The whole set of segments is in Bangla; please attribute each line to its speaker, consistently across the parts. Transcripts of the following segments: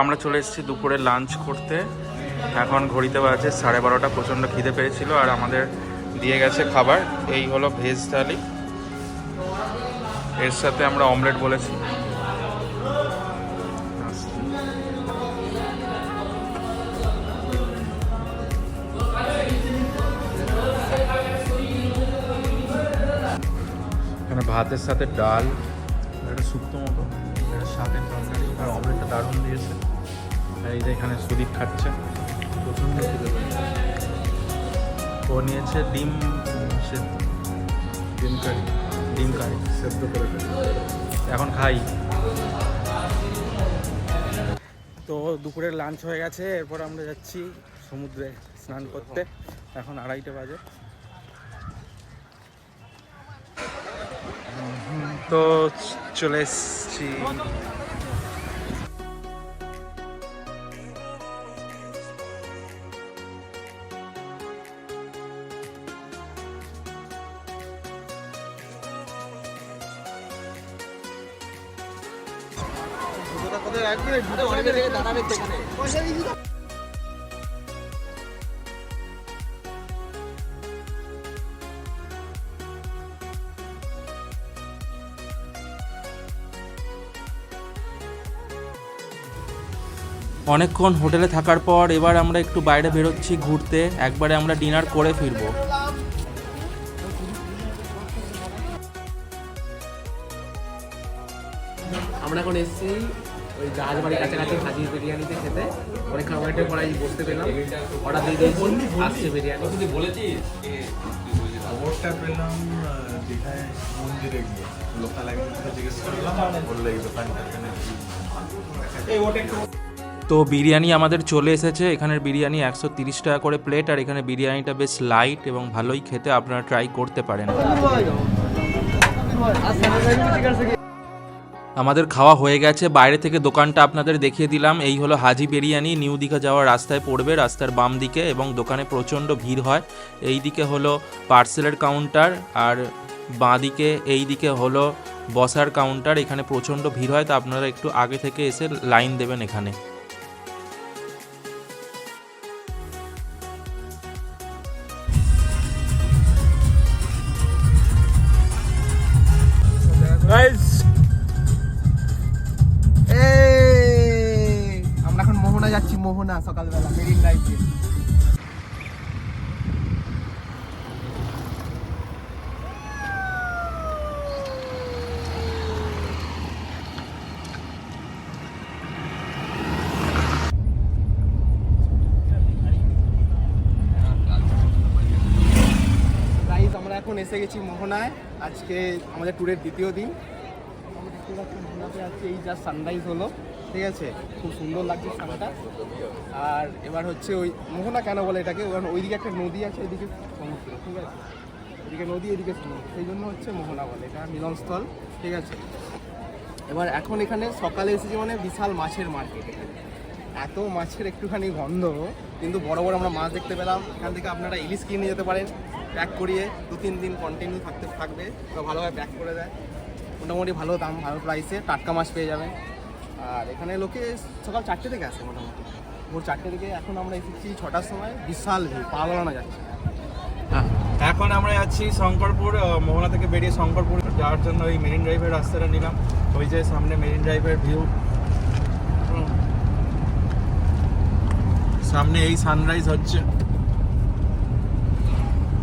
Speaker 1: আমরা চলে এসেছি দুপুরে লাঞ্চ করতে। এখন ঘড়িতে বাজে 12:30। প্রচণ্ড খিদে পেয়েছিল আর আমাদের দিয়ে গেছে খাবার। এই হলো ভেজ থালি, এর সাথে আমরা অমলেট বলেছি। এখানে ভাতের সাথে ডাল, একটা শুক্তো মতো, একটা শাকের তরকারি আর অমলেটটা দারুণ দিয়েছে। আর এই যে এখানে সুদীপ খাচ্ছে, প্রচণ্ড খিদে পেয়েছে। ও নিয়েছে ডিম সেদ্ধ, ডিম কারি সেদ্ধ করে এখন খাই। তো দুপুরের লাঞ্চ হয়ে গেছে, এরপর আমরা যাচ্ছি সমুদ্রে স্নান করতে। এখন 2:30 বাজে। তো চলে এসছি। অনেকক্ষণ হোটেলে থাকার পর এবার আমরা একটু বাইরে বেরোচ্ছি ঘুরতে। একবারে আমরা ডিনার করে ফিরবো।
Speaker 2: আমরা এখন এসেছি ওই জাহাজবাড়ির কাছাকাছি হাজি বিরিয়ানিতে খেতে। অনেকক্ষণ ওয়েটের পরে বসতে পেলাম, অর্ডার দিয়ে দিয়েছি, আসছে বিরিয়ানি। বলেছিস
Speaker 3: খবরটা পেলাম দীঘায় মন্দিরে গিয়ে, লোকাল একজনকে জিজ্ঞেস করলাম, বললে এই দোকানটা এখানে।
Speaker 1: তো বিরিয়ানি আমাদের চলে এসেছে। এখানের বিরিয়ানি 130 টাকা করে প্লেট, আর এখানে বিরিয়ানিটা বেশ লাইট এবং ভালোই খেতে, আপনারা ট্রাই করতে পারেন। আমাদের খাওয়া হয়ে গেছে। বাইরে থেকে দোকানটা আপনাদের দেখিয়ে দিলাম। এই হলো হাজি বিরিয়ানি, নিউ দীঘা যাওয়ার রাস্তায় পড়বে, রাস্তার বাম দিকে, এবং দোকানে প্রচণ্ড ভিড় হয়। এই দিকে হলো পার্সেলের কাউন্টার, আর বাঁ দিকে এই দিকে হলো বসার কাউন্টার। এখানে প্রচণ্ড ভিড় হয়, তো আপনারা একটু আগে থেকে এসে লাইন দেবেন এখানে।
Speaker 2: আমরা এখন মোহনা যাচ্ছি, মোহনা সকালবেলা মেরিন ড্রাইভে। আমরা এখন এসে গেছি মোহনায়। আজকে আমাদের ট্যুরের দ্বিতীয় দিন। মোহনাতে আজকে এই যা সানরাইজ হলো, ঠিক আছে, খুব সুন্দর লাগছে সানটা। আর এবার হচ্ছে ওই মোহনা কেন বলে এটাকে, কারণ ওইদিকে একটা নদী আছে, ওইদিকে সমুদ্র, ঠিক আছে, এদিকে নদী এদিকে সমুদ্র, সেই জন্য হচ্ছে মোহনা বলে, এটা মিলনস্থল, ঠিক আছে। এবার এখন এখানে সকালে এসেছি মানে বিশাল মাছের মার্কেট। এত মাছের একটুখানি গন্ধ, কিন্তু বড় বড় আমরা মাছ দেখতে পেলাম। এখান থেকে আপনারা ইলিশ কিনে নিয়ে যেতে পারেন, প্যাক করিয়ে 2-3 দিন কন্টিনিউ থাকবে, তো ভালোভাবে প্যাক করে দেয়। মোটামুটি ভালো দাম, ভালো প্রাইসে টাটকা মাছ পেয়ে যাবেন। আর এখানে লোকে সকাল 4টে থেকে আসে, মোটামুটি ভোর 4টে থেকে। এখন আমরা এসেছি 6টার সময়, বিশাল ভিড়, পা বাড়ানো যাচ্ছে।
Speaker 1: এখন আমরা যাচ্ছি শঙ্করপুর। মোহনা থেকে বেরিয়ে শঙ্করপুর যাওয়ার জন্য ওই মেরিন ড্রাইভের রাস্তাটা নিলাম। ওই যে সামনে মেরিন ড্রাইভের ভিউ, সামনে এই সানরাইজ হচ্ছে,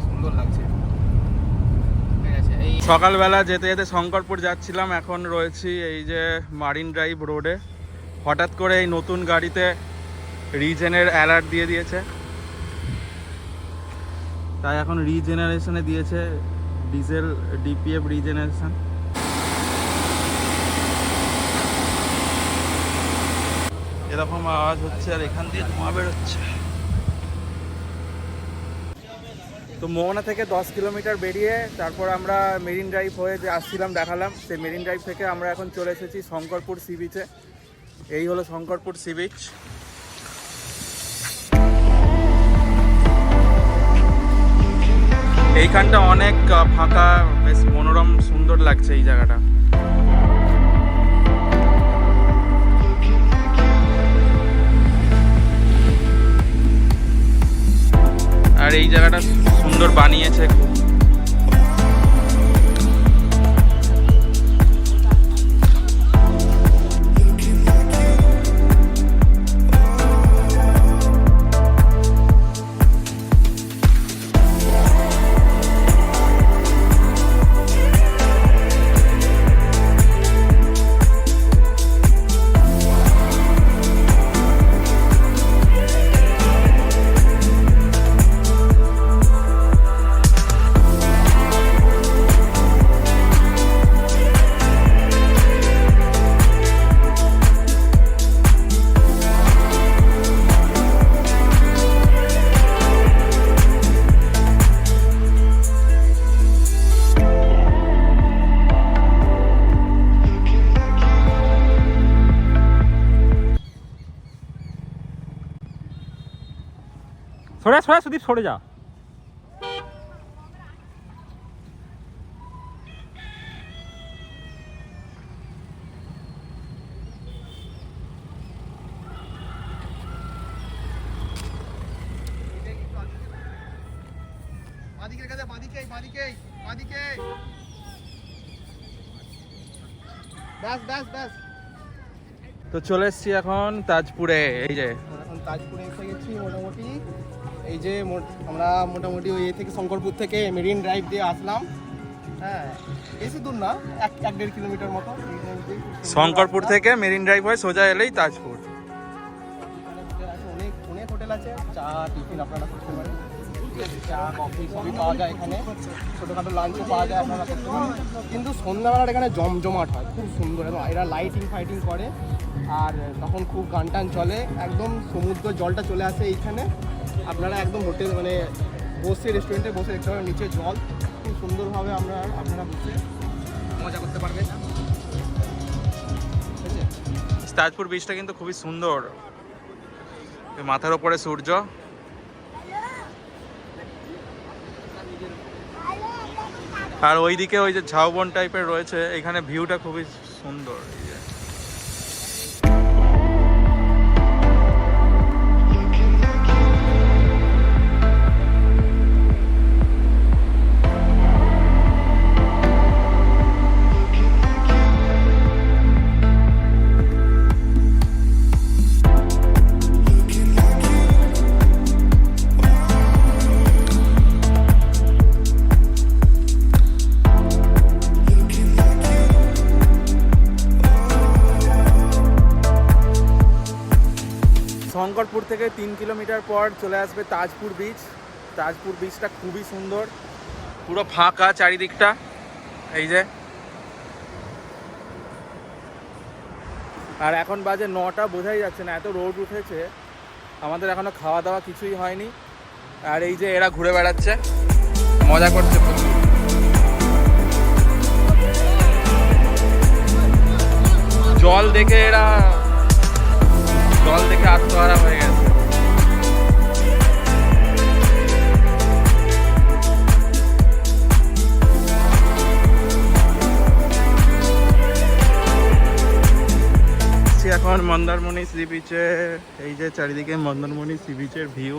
Speaker 2: সুন্দর লাগছে।
Speaker 1: সকালবেলা যেতে যেতে শঙ্করপুর যাচ্ছিলাম, এখন রয়েছি এই যে মারিন ড্রাইভ রোডে। হঠাৎ করে এই নতুন গাড়িতে রিজেনের অ্যালার্ট দিয়ে দিয়েছে, তাই এখন রিজেনারেশনে দিয়েছে, ডিজেল ডিপিএফ রিজেনারেশন। এরকম আওয়াজ হচ্ছে আর এখান দিয়ে ধোঁয়া বেরোচ্ছে। তো মোহনা থেকে 10 কিলোমিটার বেরিয়ে তারপর আমরা মেরিন ড্রাইভ হয়ে যে আসছিলাম দেখালাম, সেই মেরিন ড্রাইভ থেকে আমরা এখন চলে এসেছি শঙ্করপুর সি বিচে। এই হলো শঙ্করপুর সি বিচ। এইখানটা অনেক ফাঁকা, বেশ মনোরম, সুন্দর লাগছে এই জায়গাটা। আর এই জায়গাটা সুন্দর বানিয়েছে খুব।
Speaker 4: সরে সরে সুদীপ সরে যা।
Speaker 2: বাদিকের কাছে বাদিকে ব্যাস।
Speaker 1: তো চলে এসছি এখন তাজপুরে। এই যে
Speaker 2: এখন তাজপুরে এসে গেছি মোটামুটি। এই যে আমরা মোটামুটি ওই থেকে শঙ্করপুর থেকে মেরিন ড্রাইভ দিয়ে আসলাম। হ্যাঁ, বেশি দূর না, 1-1.5 কিলোমিটার মতো।
Speaker 1: শঙ্করপুর থেকে মেরিন ড্রাইভ হয়ে সোজা এলেই তাজপুর।
Speaker 2: অনেক হোটেল আছে, চা টিফিন আপনারা করতে পারেন, চা কফি সবই পাওয়া যায় এখানে, ছোটোখাটো লাঞ্চও পাওয়া যায় আপনারা করতে পারেন। কিন্তু সন্ধ্যাবেলার এখানে জমজমাট হয়, খুব সুন্দর, এবং এরা লাইটিং করে, আর তখন খুব গান টান চলে, একদম সমুদ্র জলটা চলে আসে এইখানে। আপনারা একদম হোটেল মানে বসে রেস্টুরেন্টে বসে দেখতে পাবেন, নিচে জল, খুব সুন্দরভাবে আপনারা বসে মজা করতে পারবেন।
Speaker 1: তাজপুর বিচটা কিন্তু খুবই সুন্দর, মাথার ওপরে সূর্য। আর ওইদিকে ওই যে ঝাউবন টাইপের রয়েছে, এখানে ভিউটা খুবই সুন্দর। শঙ্করপুর থেকে 3 কিলোমিটার পর চলে আসবে তাজপুর বিচ। তাজপুর বিচটা খুবই সুন্দর, পুরো ফাঁকা চারিদিকটা। এই যে, আর এখন বাজে 9টা, বোঝাই যাচ্ছে না, এত রোদ উঠেছে। আমাদের এখনো খাওয়া দাওয়া কিছুই হয়নি। আর এই যে এরা ঘুরে বেড়াচ্ছে, মজা করছে প্রচুর। জল দেখে আত্মহারা হয়ে গেছে। এখন মন্দারমণি সি বিচে। এই যে চারিদিকে মন্দারমণি সি বিচের ভিউ।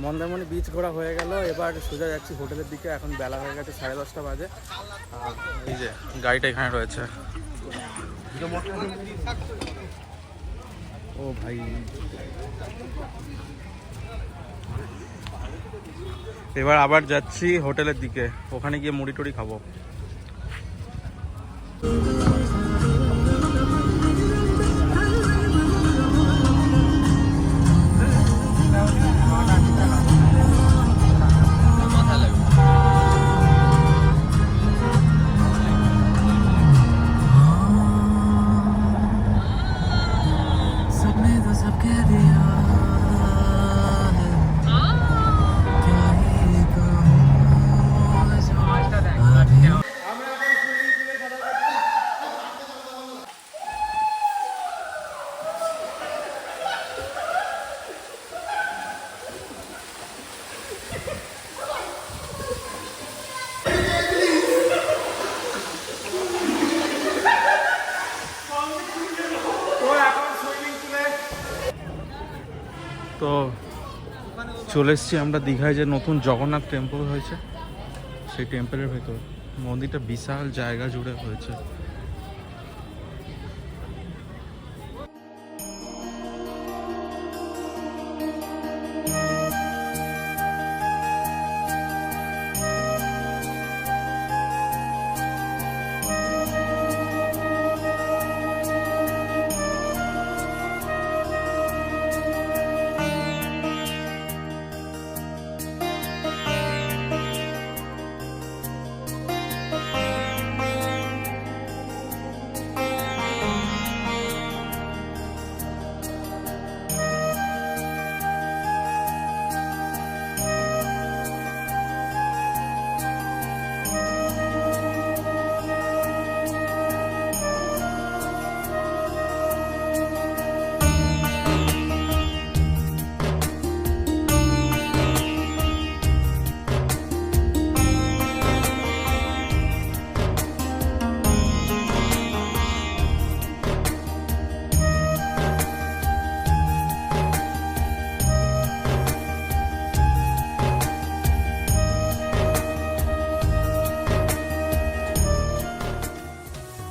Speaker 1: মন্দারমণি বিচ ঘোরা হয়ে গেল, এবার সোজা যাচ্ছি হোটেলের দিকে। এখন বেলা হয়ে গেছে, 10:30 বাজে। এই যে গাড়িটা এখানে রয়েছে। ও ভাই, এবার আবার যাচ্ছি হোটেলের দিকে, ওখানে গিয়ে মুড়ি টুড়ি খাবো। চলে এসেছি আমরা দীঘায়, যে নতুন জগন্নাথ টেম্পল হয়েছে সেই টেম্পলের ভেতর। মন্দিরটা বিশাল জায়গা জুড়ে হয়েছে।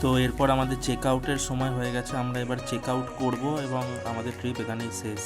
Speaker 1: তো এরপর আমাদের চেক আউটের সময় হয়ে গেছে, আমরা এবার চেক আউট করবো এবং আমাদের ট্রিপ এখানেই শেষ।